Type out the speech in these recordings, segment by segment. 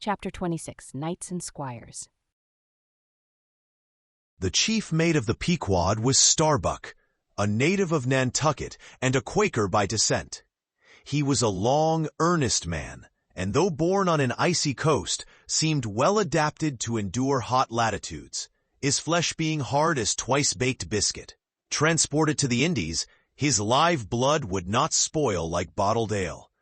Chapter 26, Knights and Squires. The chief mate of the Pequod was Starbuck, a native of Nantucket and a Quaker by descent. He was a long, earnest man, and though born on an icy coast, seemed well adapted to endure hot latitudes, his flesh being hard as twice-baked biscuit. Transported to the Indies, his live blood would not spoil like bottled ale.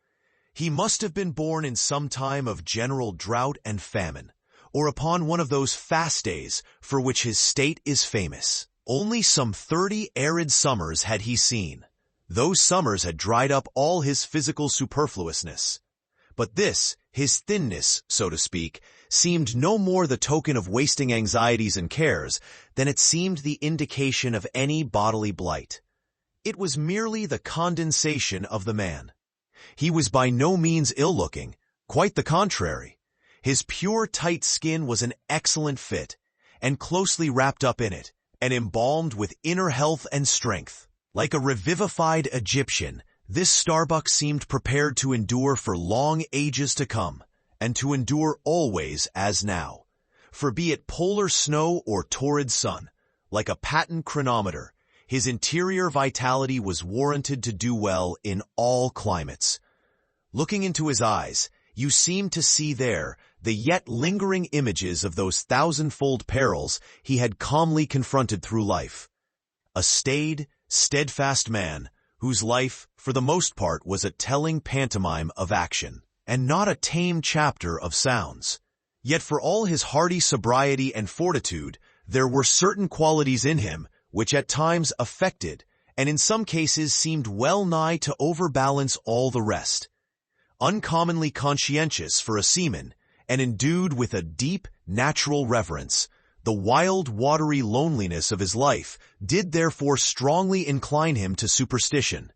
He must have been born in some time of general drought and famine, or upon one of those fast days for which his state is famous. Only some 30 arid summers had he seen. Those summers had dried up all his physical superfluousness. But this, his thinness, so to speak, seemed no more the token of wasting anxieties and cares than it seemed the indication of any bodily blight. It was merely the condensation of the man. He was by no means ill-looking, quite the contrary. His pure, tight skin was an excellent fit, and closely wrapped up in it, and embalmed with inner health and strength. Like a revivified Egyptian, this Starbuck seemed prepared to endure for long ages to come, and to endure always as now. For be it polar snow or torrid sun, like a patent chronometer, his interior vitality was warranted to do well in all climates. Looking into his eyes, you seemed to see there the yet lingering images of those thousandfold perils he had calmly confronted through life. A staid, steadfast man, whose life, for the most part, was a telling pantomime of action, and not a tame chapter of sounds. Yet for all his hardy sobriety and fortitude, there were certain qualities in him which at times affected, and in some cases seemed well nigh to overbalance all the rest. Uncommonly conscientious for a seaman, and endued with a deep, natural reverence, the wild, watery loneliness of his life did therefore strongly incline him to superstition,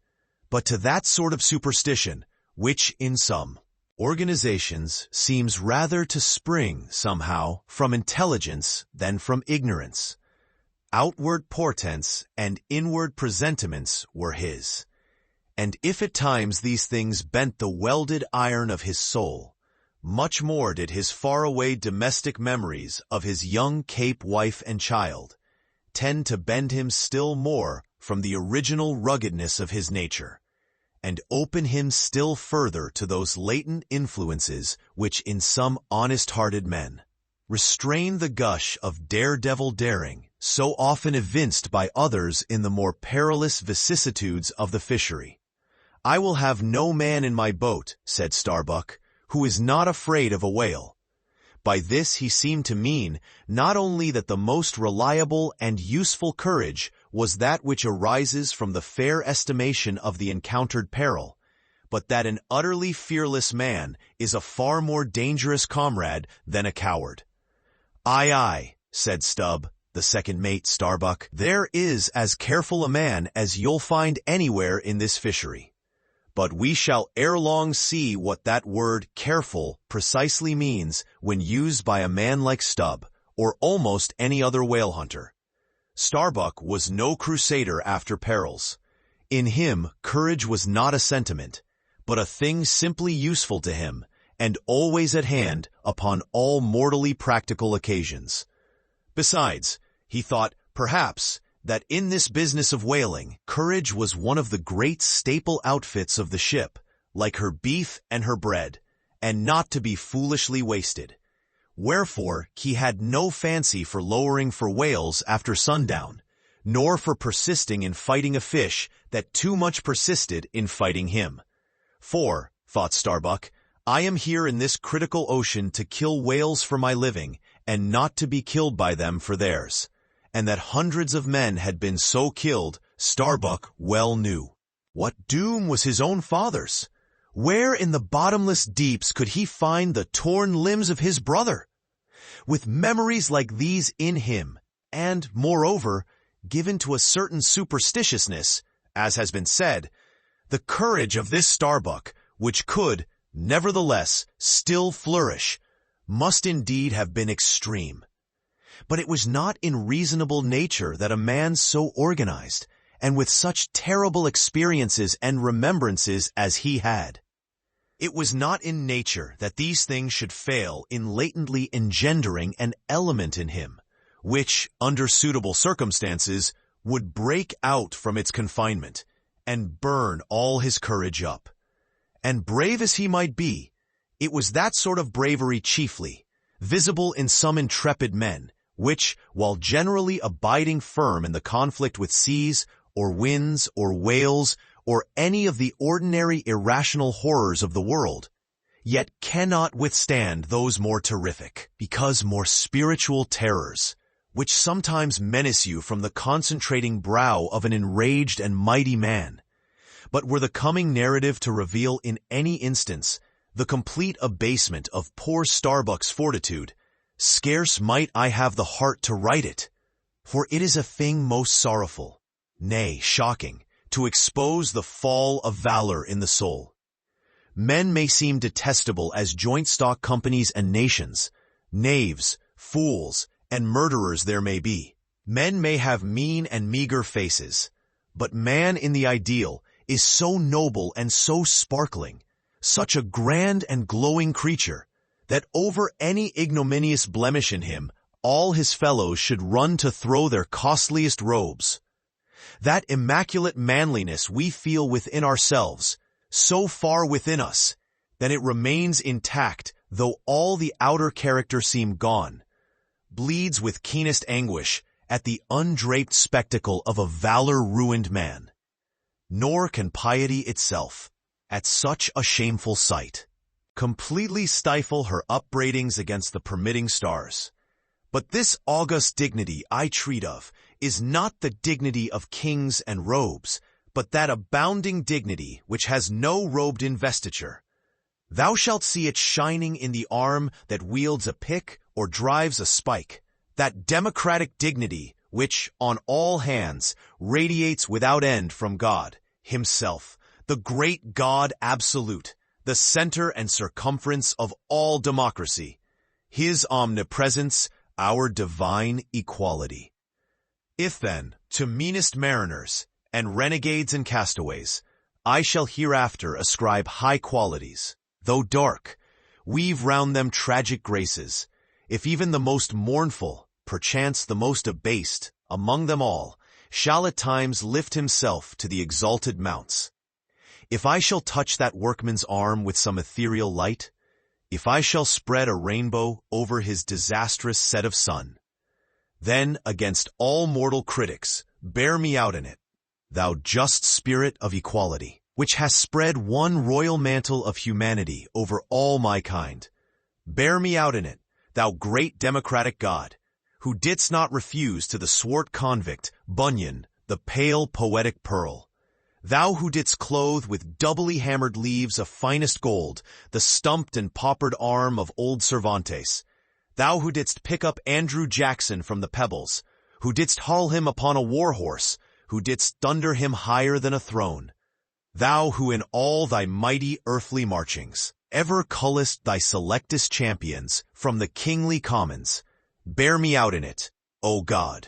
but to that sort of superstition which, in some organizations, seems rather to spring, somehow, from intelligence than from ignorance. Outward portents and inward presentiments were his, and if at times these things bent the welded iron of his soul, much more did his faraway domestic memories of his young Cape wife and child tend to bend him still more from the original ruggedness of his nature, and open him still further to those latent influences which in some honest-hearted men restrain the gush of daredevil daring so often evinced by others in the more perilous vicissitudes of the fishery. "I will have no man in my boat," said Starbuck, "who is not afraid of a whale." By this he seemed to mean not only that the most reliable and useful courage was that which arises from the fair estimation of the encountered peril, but that an utterly fearless man is a far more dangerous comrade than a coward. "Aye, aye," said Stubb, the second mate, Starbuck, "there is as careful a man as you'll find anywhere in this fishery. But we shall ere long see what that word careful precisely means when used by a man like Stubb, or almost any other whale hunter." Starbuck was no crusader after perils. In him, courage was not a sentiment, but a thing simply useful to him, and always at hand upon all mortally practical occasions. Besides, he thought, perhaps, that in this business of whaling, courage was one of the great staple outfits of the ship, like her beef and her bread, and not to be foolishly wasted. Wherefore he had no fancy for lowering for whales after sundown, nor for persisting in fighting a fish that too much persisted in fighting him. "For," thought Starbuck, "I am here in this critical ocean to kill whales for my living, and not to be killed by them for theirs." And that hundreds of men had been so killed, Starbuck well knew. What doom was his own father's? Where in the bottomless deeps could he find the torn limbs of his brother? With memories like these in him, and, moreover, given to a certain superstitiousness, as has been said, the courage of this Starbuck, which could, nevertheless, still flourish, must indeed have been extreme. But it was not in reasonable nature that a man so organized, and with such terrible experiences and remembrances as he had. It was not in nature that these things should fail in latently engendering an element in him, which, under suitable circumstances, would break out from its confinement and burn all his courage up. And brave as he might be, it was that sort of bravery chiefly, visible in some intrepid men, which, while generally abiding firm in the conflict with seas, or winds, or whales, or any of the ordinary irrational horrors of the world, yet cannot withstand those more terrific, because more spiritual terrors, which sometimes menace you from the concentrating brow of an enraged and mighty man, but were the coming narrative to reveal in any instance the complete abasement of poor Starbuck's fortitude, scarce might I have the heart to write it, for it is a thing most sorrowful, nay, shocking, to expose the fall of valor in the soul. Men may seem detestable as joint stock companies and nations, knaves, fools, and murderers there may be. Men may have mean and meager faces, but man in the ideal is so noble and so sparkling, such a grand and glowing creature, that over any ignominious blemish in him all his fellows should run to throw their costliest robes. That immaculate manliness we feel within ourselves, so far within us, that it remains intact though all the outer character seem gone, bleeds with keenest anguish at the undraped spectacle of a valor-ruined man. Nor can piety itself, at such a shameful sight, completely stifle her upbraidings against the permitting stars. But this august dignity I treat of is not the dignity of kings and robes, but that abounding dignity which has no robed investiture. Thou shalt see it shining in the arm that wields a pick or drives a spike, that democratic dignity which, on all hands, radiates without end from God, himself, the great God absolute, the center and circumference of all democracy, his omnipresence, our divine equality. If then, to meanest mariners, and renegades and castaways, I shall hereafter ascribe high qualities, though dark, weave round them tragic graces, if even the most mournful, perchance the most abased, among them all, shall at times lift himself to the exalted mounts. If I shall touch that workman's arm with some ethereal light, if I shall spread a rainbow over his disastrous set of sun, then against all mortal critics bear me out in it, thou just spirit of equality, which hast spread one royal mantle of humanity over all my kind. Bear me out in it, thou great democratic God, who didst not refuse to the swart convict, Bunyan, the pale poetic pearl. Thou who didst clothe with doubly hammered leaves of finest gold the stumped and paupered arm of old Cervantes. Thou who didst pick up Andrew Jackson from the pebbles, who didst haul him upon a war horse, who didst thunder him higher than a throne. Thou who in all thy mighty earthly marchings ever cullest thy selectest champions from the kingly commons, bear me out in it, O God.